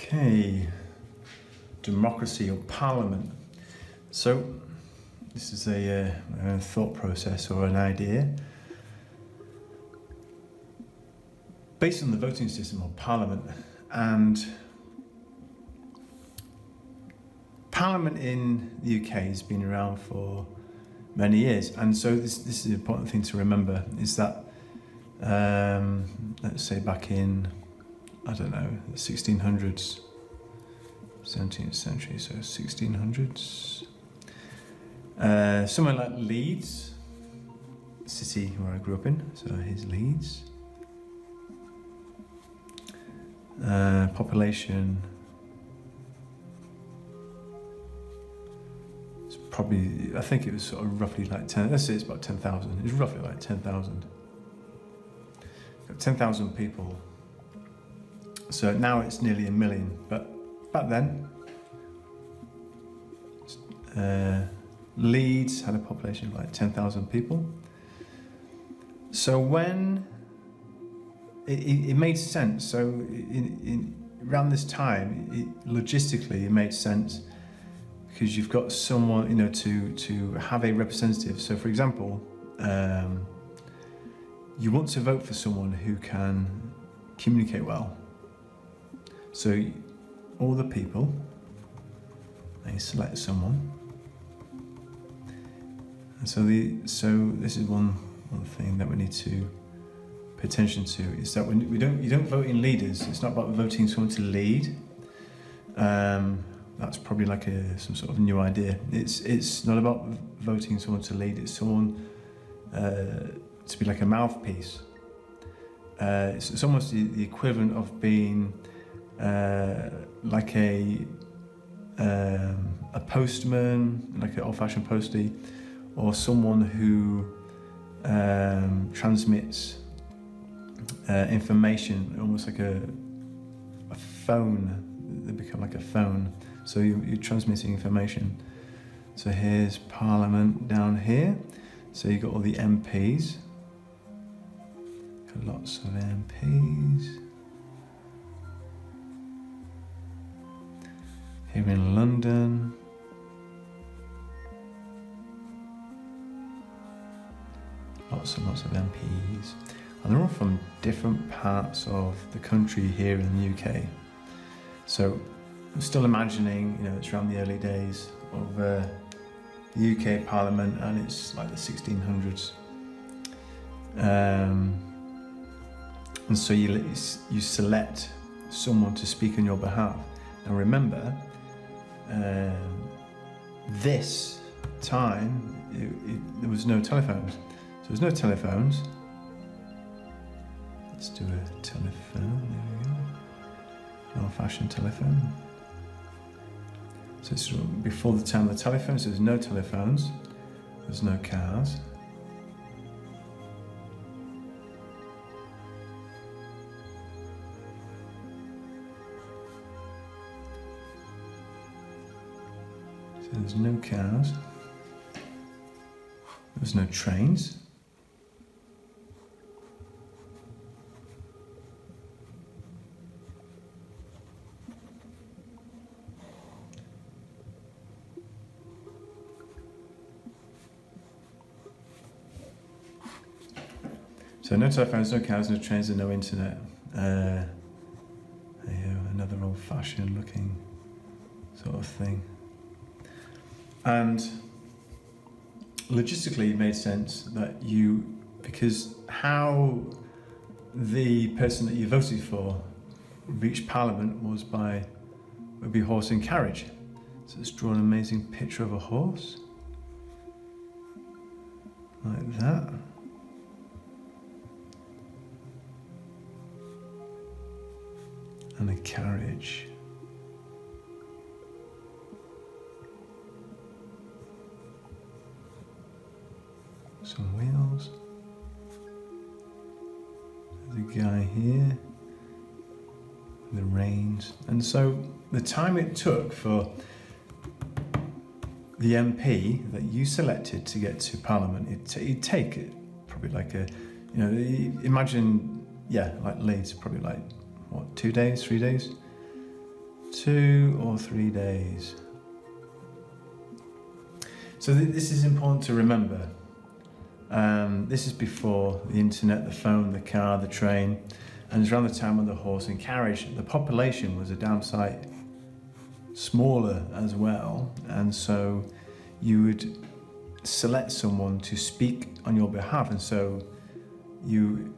Okay, democracy or parliament. So this is a thought process or an idea based on the voting system or parliament. And parliament in the UK has been around for many years, and so this is an important thing to remember, is that let's say back in, I don't know, the 1600s, 17th century, so 1600s, somewhere like Leeds, city where I grew up in, so here's Leeds. Population, it's probably, I think it was sort of roughly like 10, let's say it's about 10,000, it's roughly like 10,000. 10,000 people. So now it's nearly 1 million, but back then, Leeds had a population of like 10,000 people. So when it made sense, so around this time, logistically it made sense, because you've got someone, to have a representative. So for example, you want to vote for someone who can communicate well. So all the people, they select someone. And so this is one thing that we need to pay attention to, is that when you don't vote in leaders. It's not about voting someone to lead. That's probably like some sort of new idea. It's not about voting someone to lead. It's someone to be like a mouthpiece. It's almost the equivalent of being like a postman, like an old-fashioned postie, or someone who transmits information, almost like a phone. They become like a phone. So you're transmitting information. So here's Parliament down here. So you've got all the MPs. Got lots of MPs. Here in London. Lots and lots of MPs. And they're all from different parts of the country here in the UK. So I'm still imagining, it's around the early days of the UK Parliament, and it's like the 1600s. And so you select someone to speak on your behalf. Now remember, this time there was no telephones. So there's no telephones. Let's do a telephone, there we go. An old-fashioned telephone. So it's before the time of the telephone, so there's no telephones, there's no cars. So there's no cars, there's no trains. So no telephones, no cars, no trains, and no internet. Another old-fashioned looking sort of thing. And logistically it made sense that because how the person that you voted for reached Parliament would be horse and carriage. So let's draw an amazing picture of a horse. Like that. And a carriage. Some wheels. There's a guy here. The reins. And so the time it took for the MP that you selected to get to Parliament, it'd take probably like imagine, like Leeds, probably like, what, 2 days, 3 days? 2 or 3 days. So this is important to remember. This is before the internet, the phone, the car, the train, and it's around the time when the horse and carriage. The population was a damn sight smaller as well, and so you would select someone to speak on your behalf, and so you'd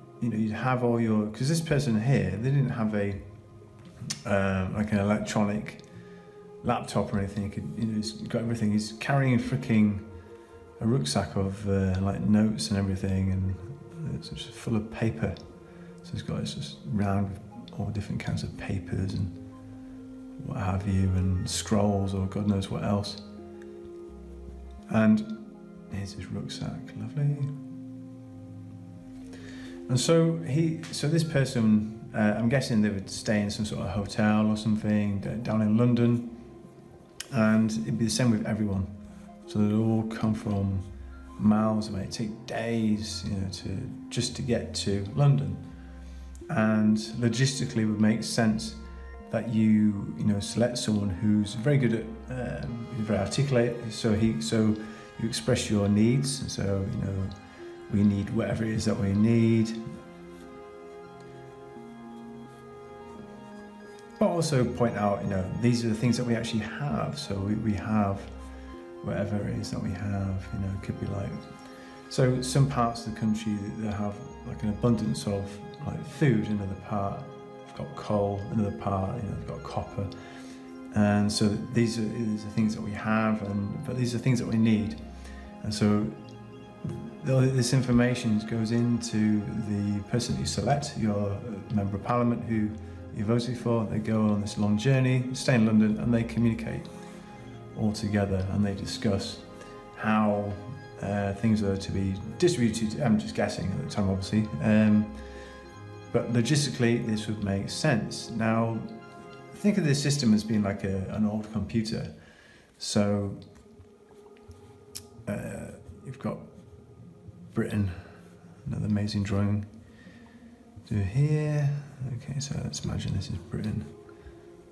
have all your, because this person here, they didn't have a like an electronic laptop or anything. He's got everything. He's carrying a rucksack of like notes and everything, and it's just full of paper. So it's just round with all different kinds of papers and what have you, and scrolls or God knows what else. And here's his rucksack, lovely. And so this person, I'm guessing they would stay in some sort of hotel or something down in London, and it'd be the same with everyone. So they'd all come from miles away. It'd take days, to get to London. And logistically, it would make sense that you select someone who's very good at, very articulate. So you express your needs. So we need whatever it is that we need. But also point out, these are the things that we actually have. So we have whatever it is that we have. It could be like, so some parts of the country that have like an abundance of like food. Another part, they've got coal. Another part, they've got copper. And so these are things that we have, but these are things that we need. And so this information goes into the person that you select, your member of parliament who you voted for. They go on this long journey, stay in London, and they communicate all together, and they discuss how things are to be distributed. I'm just guessing at the time, obviously, but logistically this would make sense. Now, think of this system as being like an old computer. So you've got Britain, another amazing drawing do here. Okay, so let's imagine this is Britain.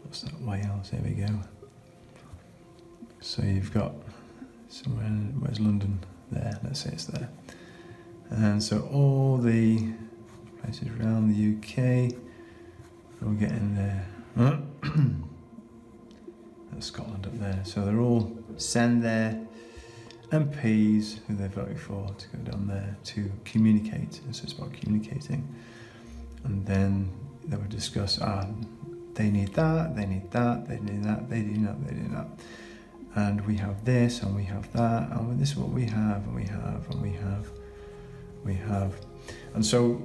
What's that? Wales, there we go. So you've got somewhere, where's London? There, let's say it's there. And so all the places around the UK, we'll get in there. That's Scotland up there. So they're all send their MPs who they're voting for to go down there to communicate. So it's about communicating. And then they would discuss, they need that, they need that, they need that, they need that, they need that. And we have this, and we have that, and this is what we have, and we have, and we have. And so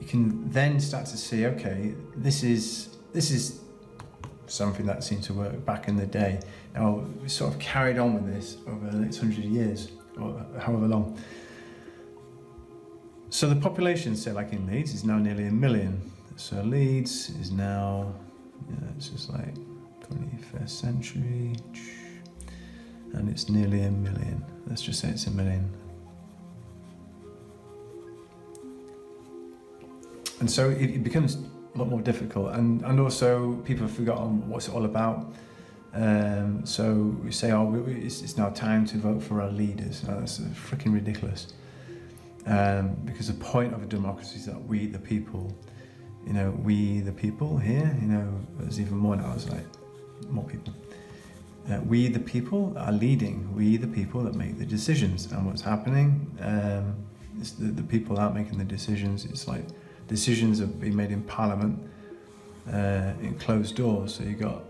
you can then start to see, okay, this is something that seemed to work back in the day. Now, we sort of carried on with this over the next 100 years, or however long. So the population, say like in Leeds, is now nearly 1 million. So Leeds is now, it's just like 21st century, and it's nearly 1 million. Let's just say it's 1 million. And so it becomes a lot more difficult, and also people have forgotten what's it all about. So we say, it's now time to vote for our leaders. That's freaking ridiculous. Because the point of a democracy is that we the people, we the people here, there's even more now, it's like more people. We the people are leading, we the people that make the decisions. And what's happening is the people aren't making the decisions. It's like decisions are being made in Parliament in closed doors. So you got,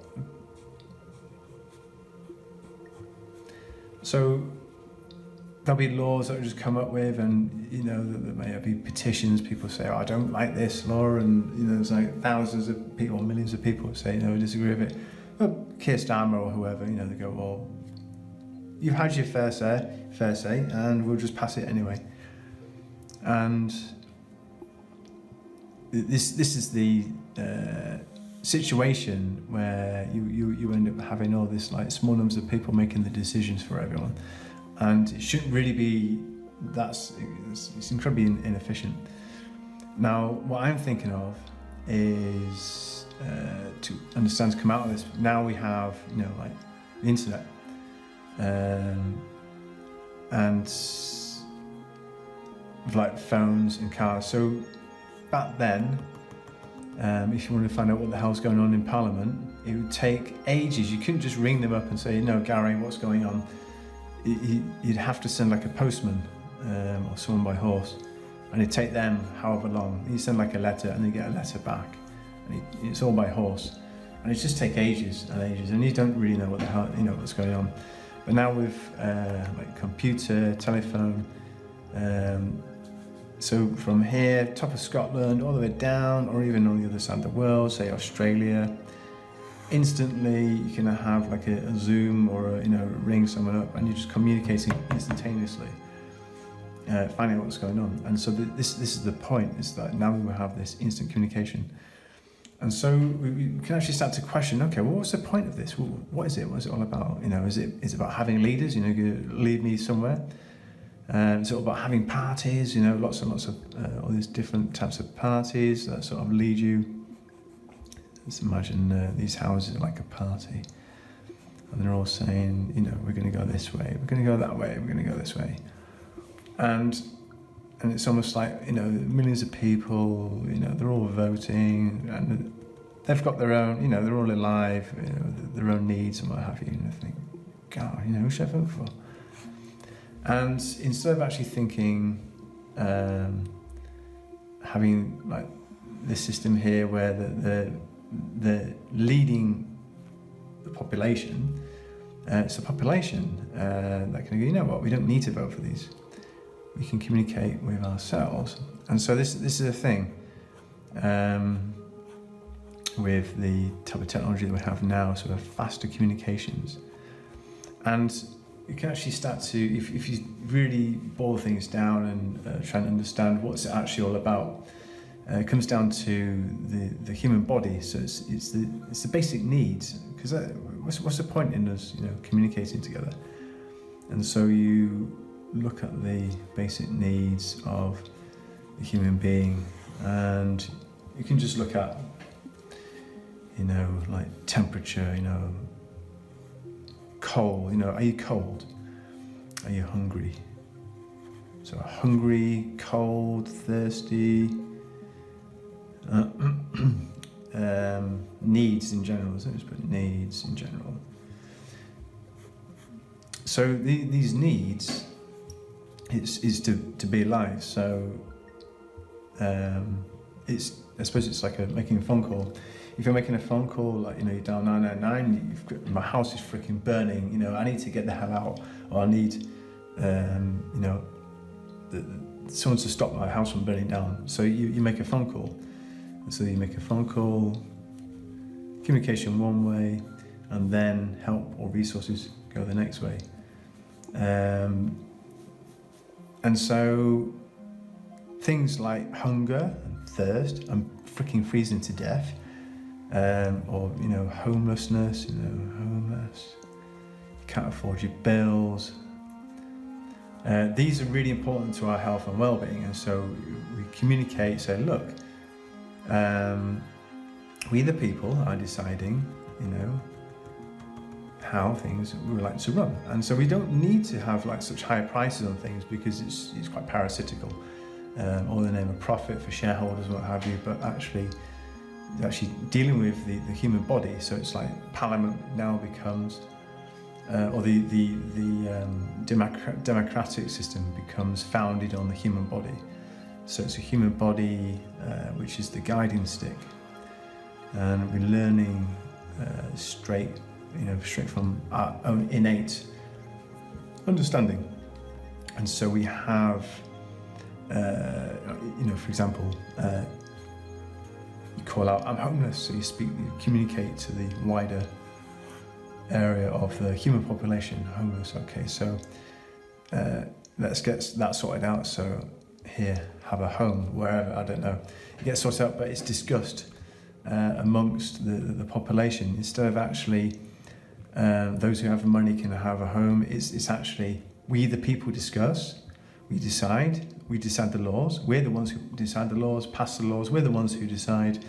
so there'll be laws that will just come up with, and there may be petitions. People say, I don't like this law, and there's like thousands of people, millions of people say, disagree with it. But Keir Starmer or whoever, they go, well, you've had your fair say, and we'll just pass it anyway. And this is the situation where you end up having all this like small numbers of people making the decisions for everyone. And it shouldn't really be, it's incredibly inefficient. Now, what I'm thinking of is understand to come out of this. Now we have, like the internet, and with like phones and cars. So back then, if you wanted to find out what the hell's going on in Parliament, it would take ages. You couldn't just ring them up and say, "No, Gary, what's going on?" You'd have to send like a postman or someone by horse, and it'd take them however long. You send like a letter, and they get a letter back, and it's all by horse, and it just take ages and ages, and you don't really know what the hell, what's going on. But now with like computer, telephone, so from here, top of Scotland, all the way down, or even on the other side of the world, say Australia, instantly you can have like a Zoom or ring someone up, and you're just communicating instantaneously, finding out what's going on. And so this is the point, is that now we have this instant communication. And so we can actually start to question, okay, well, what's the point of this? Well, what is it? What is it all about? Is it about having leaders, you lead me somewhere? It's all about having parties, lots and lots of all these different types of parties that sort of lead you. Let's imagine these houses are like a party, and they're all saying, we're going to go this way, we're going to go that way, we're going to go this way, and it's almost like millions of people, they're all voting, and they've got their own, they're all alive, their own needs and what have you. And I think, God, who should I vote for? And instead of actually thinking, having like this system here where the leading the population, it's a population that can go, you know what, we don't need to vote for these. We can communicate with ourselves. And so this is a thing with the type of technology that we have now, sort of faster communications. And you can actually start to, if you really boil things down and try and understand what's it actually all about, it comes down to the human body. So it's the basic needs. Because what's the point in us, communicating together? And so you look at the basic needs of the human being, and you can just look at, like temperature, cold, are you cold? Are you hungry? So hungry, cold, thirsty, needs in general, let's just put needs in general. So these needs is to be alive. So I suppose it's like making a phone call. If you're making a phone call, like, you're down 999, my house is freaking burning, I need to get the hell out, or I need, someone to stop my house from burning down. So you make a phone call. So you make a phone call, communication one way, and then help or resources go the next way. And so things like hunger and thirst and freaking freezing to death, or homelessness, homeless, you can't afford your bills. These are really important to our health and well-being, and so we communicate, say, look, we the people are deciding, how things we would like to run, and so we don't need to have like such high prices on things, because it's quite parasitical, all in the name of profit for shareholders and what have you. But actually dealing with the human body, so it's like Parliament now becomes, or the democratic system becomes founded on the human body. So it's a human body which is the guiding stick, and we're learning straight from our own innate understanding. And so we have, for example, you call out, I'm homeless, so you communicate to the wider area of the human population, homeless, okay, so let's get that sorted out. So here, have a home, wherever, I don't know. It gets sorted out, but it's discussed amongst the population. Instead of actually those who have money can have a home, it's actually we the people discuss, we decide the laws. We're the ones who decide the laws, pass the laws. We're the ones who decide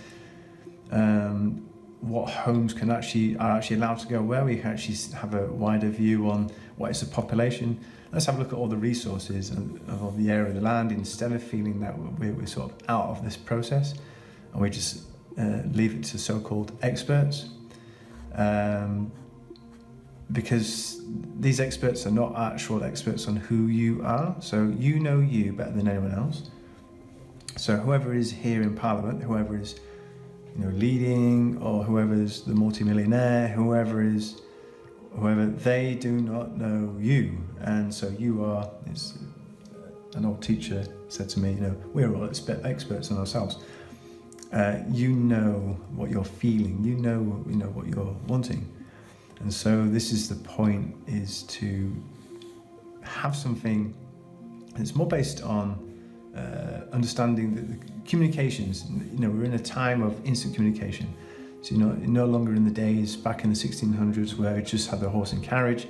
what homes are actually allowed to go where. We can actually have a wider view on what is the population. Let's have a look at all the resources of the area of the land, instead of feeling that we're sort of out of this process and we just leave it to so-called experts. Because these experts are not actual experts on who you are. So you know you better than anyone else. So whoever is here in Parliament, whoever is leading, or whoever's the multimillionaire, whoever, they do not know you. And so you are, an old teacher said to me, we're all experts on ourselves. You know what you're feeling, you know what you're wanting. And so this is the point, is to have something that's more based on understanding the communications. We're in a time of instant communication. So you're no longer in the days back in the 1600s where you just had the horse and carriage.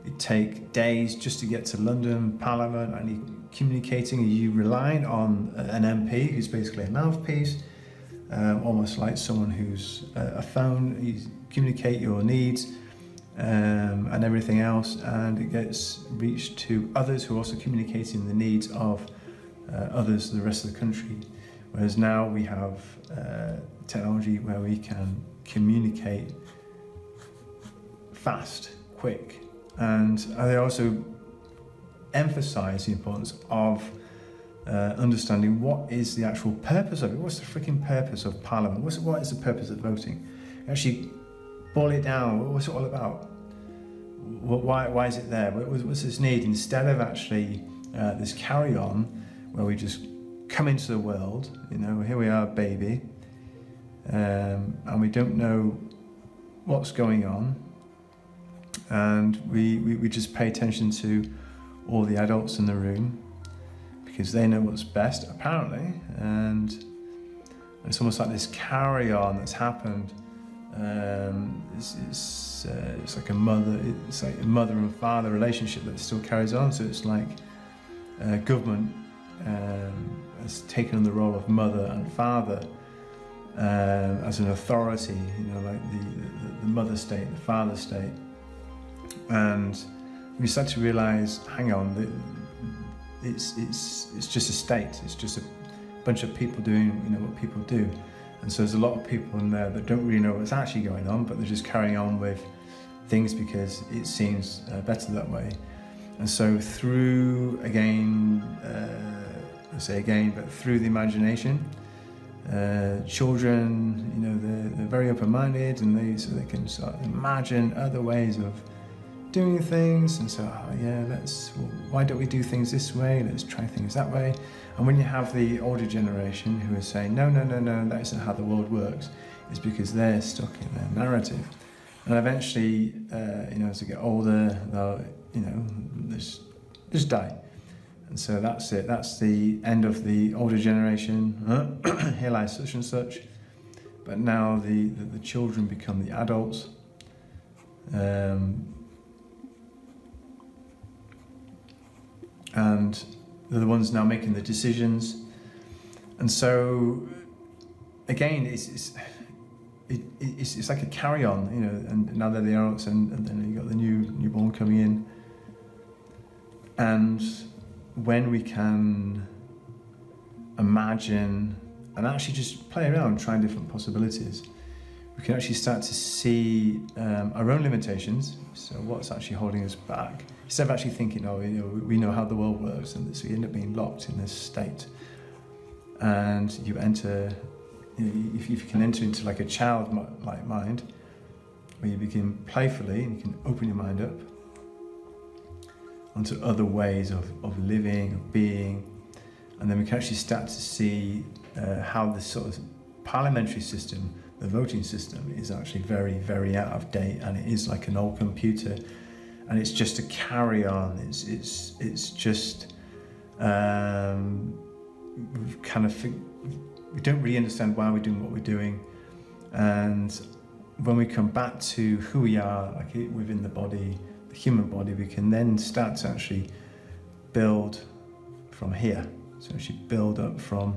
It'd take days just to get to London, Parliament, and you're communicating. You relying on an MP who's basically a mouthpiece, almost like someone who's a phone. You communicate your needs and everything else, and it gets reached to others who are also communicating the needs of others, the rest of the country. Whereas now we have technology where we can communicate fast, quick, and I also emphasize the importance of understanding what is the actual purpose of it. What's the freaking purpose of Parliament? What is the purpose of voting? Actually boil it down. What's it all about? Why is it there? What's this need? Instead of actually this carry on where we just come into the world, here we are, baby, and we don't know what's going on, and we just pay attention to all the adults in the room because they know what's best, apparently, and it's almost like this carry on that's happened. It's like a mother and father relationship that still carries on. So it's like government has taken on the role of mother and father as an authority, like the mother state, the father state. And we start to realise, hang on, it's just a state. It's just a bunch of people doing what people do. And so there's a lot of people in there that don't really know what's actually going on, but they're just carrying on with things because it seems better that way. And so through, through the imagination, children, they're very open-minded, and they can sort of imagine other ways of doing things. And so, why don't we do things this way? Let's try things that way. And when you have the older generation who are saying, no, that isn't how the world works, it's because they're stuck in their narrative. And eventually, as they get older, they'll, just die. And so that's it. That's the end of the older generation. Here lies such and such. But now the children become the adults. And they're the ones now making the decisions. And so, again, it's like a carry-on, and now they're the adults, and then you've got the newborn coming in. And when we can imagine and actually just play around, trying different possibilities, we can actually start to see our own limitations. So what's actually holding us back? Instead of actually thinking, we know how the world works, and so you end up being locked in this state. And you enter, if you can enter into like a childlike mind, where you begin playfully, and you can open your mind up onto other ways of living, of being, and then we can actually start to see how this sort of parliamentary system, the voting system, is actually very, very out of date, and it is like an old computer, and it's just a carry on. It's just we don't really understand why we're doing what we're doing, and when we come back to who we are, like within the body, the human body, we can then start to actually build from here. So actually build up from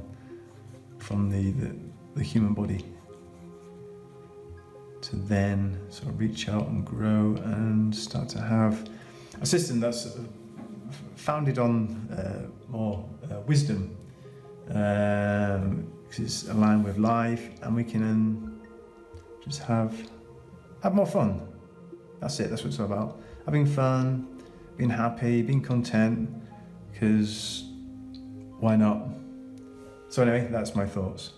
the human body. to then sort of reach out and grow and start to have a system that's founded on more wisdom, because it's aligned with life, and we can just have more fun. That's it. That's what it's all about. Having fun, being happy, being content, because why not? So anyway, that's my thoughts.